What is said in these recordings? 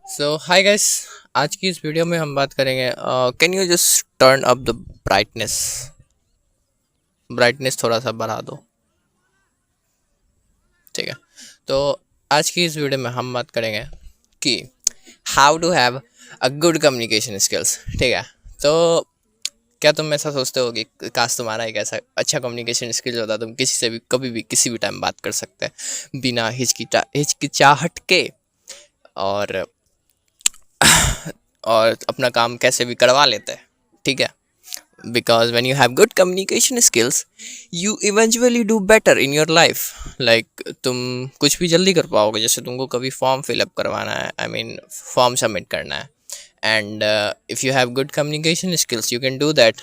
सो hi guys. आज की इस वीडियो में हम बात करेंगे can you just turn up the brightness. Brightness थोड़ा सा बढ़ा दो। ठीक है। तो आज की इस वीडियो में हम बात करेंगे कि how to have a good communication skills. ठीक है। तो क्या तुम ऐसा सोचते हो कि काश तुम्हारा एक ऐसा अच्छा कम्युनिकेशन स्किल होता, तुम किसी से भी कभी भी किसी भी टाइम बात कर सकते हैं बिना हिचकिचाहट के, और अपना काम कैसे भी करवा लेते हैं। ठीक है। because when you have good communication skills you eventually do better in your life, like तुम कुछ भी जल्दी कर पाओगे। जैसे तुमको कभी फॉर्म फिलअप करवाना है, आई मीन फॉर्म सबमिट करना है, and if you have good communication skills you can do that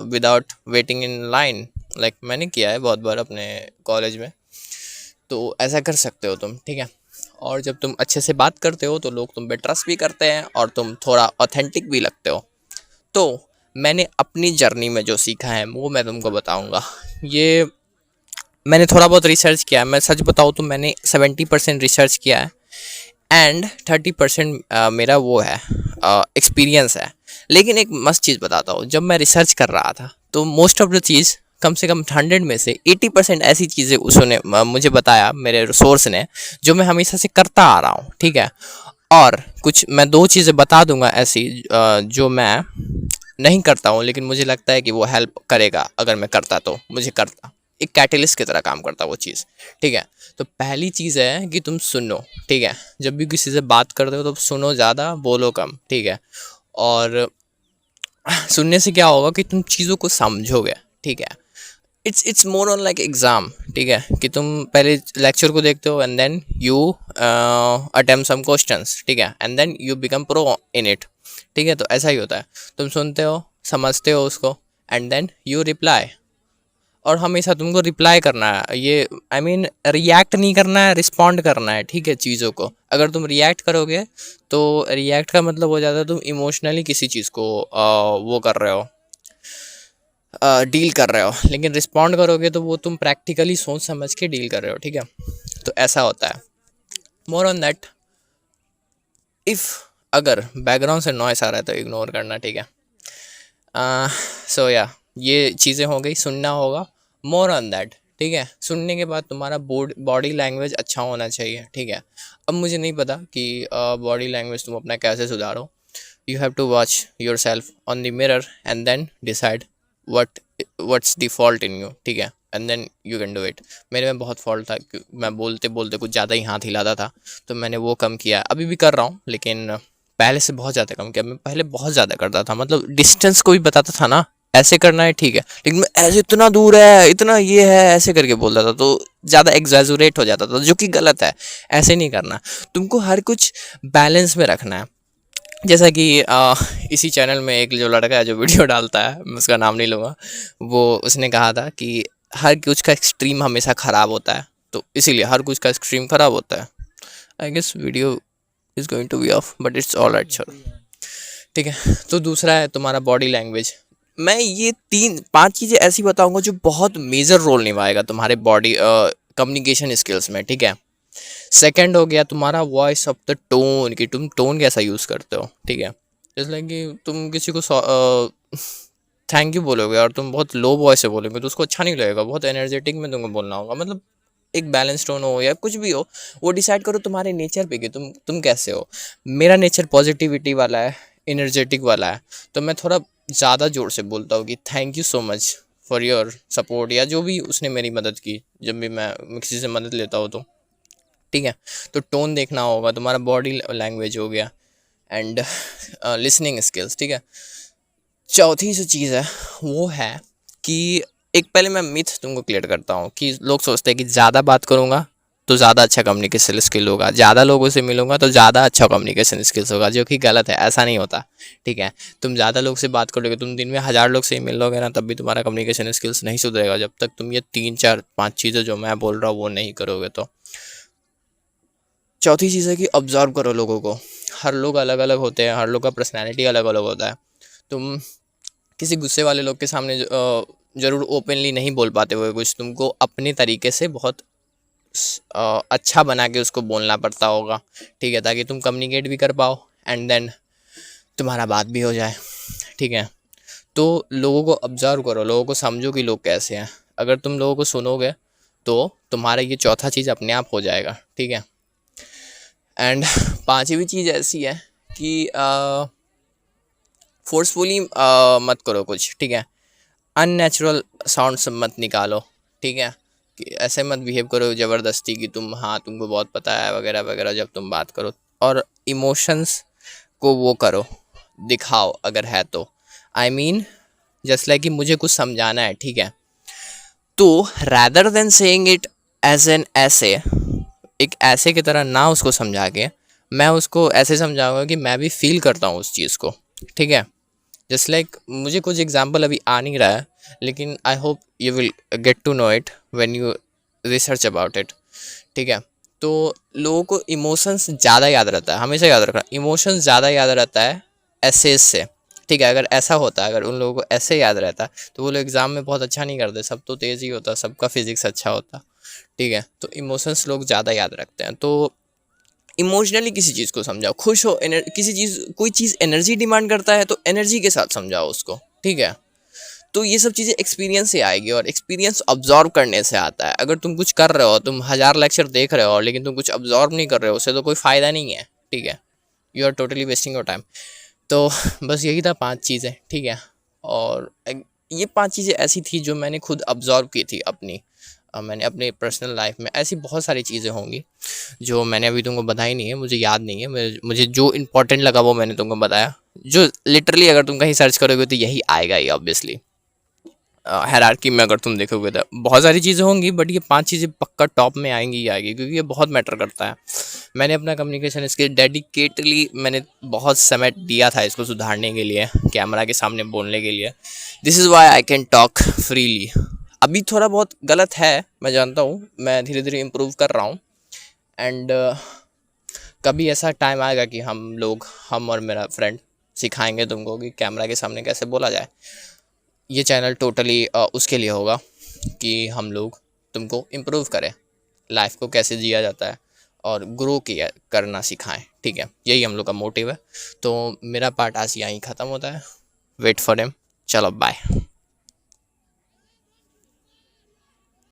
without waiting in line. Like मैंने किया है बहुत बार अपने कॉलेज में, तो ऐसा कर सकते हो तुम। ठीक है। और जब तुम अच्छे से बात करते हो तो लोग तुम पे ट्रस्ट भी करते हैं और तुम थोड़ा ऑथेंटिक भी लगते हो। तो मैंने अपनी जर्नी में जो सीखा है वो मैं तुमको बताऊंगा। ये मैंने थोड़ा बहुत रिसर्च किया है। मैं सच बताऊँ तो मैंने 70% रिसर्च किया है एंड 30% मेरा वो है एक्सपीरियंस है। लेकिन एक मस्त चीज़ बताता हूँ, जब मैं रिसर्च कर रहा था तो मोस्ट ऑफ द चीज़, कम से कम 100 में से 80% ऐसी चीज़ें उसने मुझे बताया, मेरे सोर्स ने, जो मैं हमेशा से करता आ रहा हूँ। ठीक है। और कुछ मैं दो चीज़ें बता दूंगा ऐसी जो मैं नहीं करता हूँ, लेकिन मुझे लगता है कि वो हेल्प करेगा। अगर मैं करता तो मुझे करता, एक कैटलिस्ट की तरह काम करता वो चीज़। ठीक है। तो पहली चीज़ है कि तुम सुनो। ठीक है। जब भी किसी से बात करते हो तो सुनो ज़्यादा, बोलो कम। ठीक है। और सुनने से क्या होगा कि तुम चीज़ों को समझोगे। ठीक है। It's more on like exam. ठीक है। कि तुम पहले लेक्चर को देखते हो and then you attempt some questions. ठीक है। And then you become pro in it. ठीक है। तो ऐसा ही होता है, तुम सुनते हो, समझते हो उसको, एंड देन यू रिप्लाई। और हमेशा तुमको रिप्लाई करना है, ये आई मीन रिएक्ट नहीं करना है, रिस्पॉन्ड करना है। ठीक है। चीज़ों को अगर तुम रिएक्ट करोगे तो रिएक्ट का मतलब हो जाता है तुम इमोशनली किसी चीज़ को वो कर रहे हो, डील कर रहे हो। लेकिन रिस्पॉन्ड करोगे तो वो तुम प्रैक्टिकली सोच समझ के डील कर रहे हो। ठीक है। तो ऐसा होता है। मोर ऑन दैट, इफ़ अगर बैकग्राउंड से नॉइस आ रहा है तो इग्नोर करना। ठीक है। सो या ये चीज़ें हो गई, सुनना होगा। मोर ऑन दैट, ठीक है, सुनने के बाद तुम्हारा बॉडी लैंग्वेज अच्छा होना चाहिए। ठीक है। अब मुझे नहीं पता कि बॉडी लैंग्वेज तुम अपना कैसे सुधारो। You have to watch yourself on the mirror and then decide what what's the fault in you. ठीक है। And then you can do it. मेरे में बहुत फॉल्ट था मैं बोलते बोलते कुछ ज़्यादा ही हाथ हिलाता था, तो मैंने वो कम किया। अभी भी कर रहा हूँ, लेकिन पहले से बहुत ज़्यादा कम किया। मैं पहले बहुत ज़्यादा करता था, मतलब डिस्टेंस को भी बताता था ना, ऐसे करना है। ठीक है। लेकिन मैं ऐसे इतना दूर है, इतना ये है, ऐसे करके बोलता था, तो ज़्यादा एग्जैजुरेट हो जाता था, जो कि गलत है। ऐसे नहीं करना। तुमको हर कुछ बैलेंस में रखना है। जैसा कि इसी चैनल में एक जो लड़का है जो वीडियो डालता है, मैं उसका नाम नहीं लूँगा, वो उसने कहा था कि हर कुछ का एक्सट्रीम हमेशा ख़राब होता है, तो इसीलिए हर कुछ का एक्सट्रीम ख़राब होता है। I guess video is going to be off, but it's all right sir. ठीक है। तो दूसरा है तुम्हारा बॉडी लैंग्वेज। मैं ये 3-5 चीज़ें ऐसी बताऊंगा जो बहुत मेजर रोल निभाएगा तुम्हारे बॉडी कम्युनिकेशन स्किल्स में। ठीक है। सेकंड हो गया तुम्हारा वॉइस ऑफ द टोन, कि तुम टोन कैसा यूज़ करते हो। ठीक है। जैसे लाइक कि तुम किसी को थैंक यू बोलोगे और तुम बहुत लो वॉइस से बोलोगे तो उसको अच्छा नहीं लगेगा। बहुत एनर्जेटिक में तुमको बोलना होगा, मतलब एक बैलेंस टोन हो या कुछ भी हो, वो डिसाइड करो तुम्हारे नेचर पे कि तुम कैसे हो। मेरा नेचर पॉजिटिविटी वाला है, एनर्जेटिक वाला है, तो मैं थोड़ा ज़्यादा ज़ोर से बोलता हूँ कि thank you so much for your support, या जो भी उसने मेरी मदद की, जब भी मैं किसी से मदद लेता हूँ तो। ठीक है। तो टोन देखना होगा, तुम्हारा बॉडी लैंग्वेज हो गया, एंड लिसनिंग स्किल्स। ठीक है। चौथी जो चीज़ है वो है कि एक, पहले मैं मिथ तुमको क्लियर करता हूँ कि लोग सोचते हैं कि ज़्यादा बात करूँगा तो ज़्यादा अच्छा कम्युनिकेशन स्किल होगा, ज़्यादा लोगों से मिलूंगा तो ज़्यादा अच्छा कम्युनिकेशन स्किल्स होगा, जो कि गलत है। ऐसा नहीं होता। ठीक है। तुम ज़्यादा लोग से बात करोगे, तुम दिन में 1000 लोग से ही मिल लोगे ना, तब भी तुम्हारा कम्युनिकेशन स्किल्स नहीं सुधरेगा जब तक तुम ये 3-4-5 चीज़ें जो मैं बोल रहा हूँ वो नहीं करोगे तो। चौथी चीज़ है कि ऑब्जर्व करो लोगों को। हर लोग अलग अलग होते हैं, हर लोग का पर्सनैलिटी अलग अलग होता है। तुम किसी गुस्से वाले लोग के सामने ज़रूर ओपनली नहीं बोल पाते हुए कुछ, तुमको अपने तरीके से बहुत अच्छा बना के उसको बोलना पड़ता होगा, ठीक है, ताकि तुम कम्युनिकेट भी कर पाओ एंड देन तुम्हारा बात भी हो जाए, ठीक है। तो लोगों को ऑब्जर्व करो, लोगों को समझो कि लोग कैसे हैं। अगर तुम लोगों को सुनोगे तो तुम्हारा ये चौथा चीज़ अपने आप हो जाएगा, ठीक है। एंड पांचवी चीज़ ऐसी है कि फोर्सफुली मत करो कुछ, ठीक है। अननेचुरल साउंड्स मत निकालो, ठीक है। कि ऐसे मत बिहेव करो ज़बरदस्ती कि तुम, हाँ तुमको बहुत पता है वगैरह वगैरह, जब तुम बात करो। और इमोशंस को वो करो, दिखाओ अगर है तो। आई मीन जस्ट लाइक कि मुझे कुछ समझाना है, ठीक है, तो rather than saying it as an essay, एक ऐसे की तरह ना उसको समझा के, मैं उसको ऐसे समझाऊंगा कि मैं भी फील करता हूँ उस चीज़ को, ठीक है। जस्ट लाइक मुझे कुछ एग्जाम्पल अभी आ नहीं रहा है, लेकिन I hope you will get to know it when you research about it, ठीक है। तो लोगों को इमोशंस ज़्यादा याद रहता है, हमेशा याद रखना, इमोशंस ज़्यादा याद रहता है एसेस से, ठीक है। अगर ऐसा होता, अगर उन लोगों को ऐसे याद रहता तो वो लोग एग्ज़ाम में बहुत अच्छा नहीं करते, सब तो तेज़ ही होता, सबका फिजिक्स अच्छा होता, ठीक है। तो इमोशंस लोग ज़्यादा याद रखते हैं। तो इमोशनली किसी चीज़ को समझाओ, खुश हो, किसी चीज़, कोई चीज़ एनर्जी डिमांड करता है तो एनर्जी के साथ समझाओ उसको, ठीक है। तो ये सब चीज़ें एक्सपीरियंस से आएगी, और एक्सपीरियंस ऑब्जॉर्व करने से आता है। अगर तुम कुछ कर रहे हो, तुम 1000 लेक्चर देख रहे हो लेकिन तुम कुछ ऑब्जॉर्व नहीं कर रहे हो, उससे तो कोई फ़ायदा नहीं है, ठीक है। You are totally wasting your time. तो बस यही था 5 चीज़ें, ठीक है। और ये 5 चीज़ें ऐसी थी जो मैंने खुद ऑब्जॉर्व की थी अपनी, मैंने अपने पर्सनल लाइफ में। ऐसी बहुत सारी चीज़ें होंगी जो मैंने अभी तुमको बताई नहीं है, मुझे याद नहीं है। मुझे जो इंपॉर्टेंट लगा वो मैंने तुमको बताया, जो लिटरली अगर तुम कहीं सर्च करोगे तो यही आएगा ही ऑब्वियसली। हायरार्की में अगर तुम देखोगे तो बहुत सारी चीज़ें होंगी, बट ये 5 चीज़ें पक्का टॉप में आएंगी ही आएगी, क्योंकि ये बहुत मैटर करता है। मैंने अपना कम्युनिकेशन स्किल डेडिकेटली मैंने बहुत समय दिया था इसको सुधारने के लिए, कैमरा के सामने बोलने के लिए। This is why I can talk freely. अभी थोड़ा बहुत गलत है, मैं जानता हूँ, मैं धीरे धीरे इम्प्रूव कर रहा हूँ। एंड कभी ऐसा टाइम आएगा कि हम और मेरा फ्रेंड सिखाएंगे तुमको कि कैमरा के सामने कैसे बोला जाए। ये चैनल टोटली उसके लिए होगा कि हम लोग तुमको इम्प्रूव करें, लाइफ को कैसे जिया जाता है और ग्रो किया करना सिखाएं, ठीक है। यही हम लोग का मोटिव है। तो मेरा पार्ट आज यहाँ ही ख़त्म होता है। Wait for him. चलो बाय।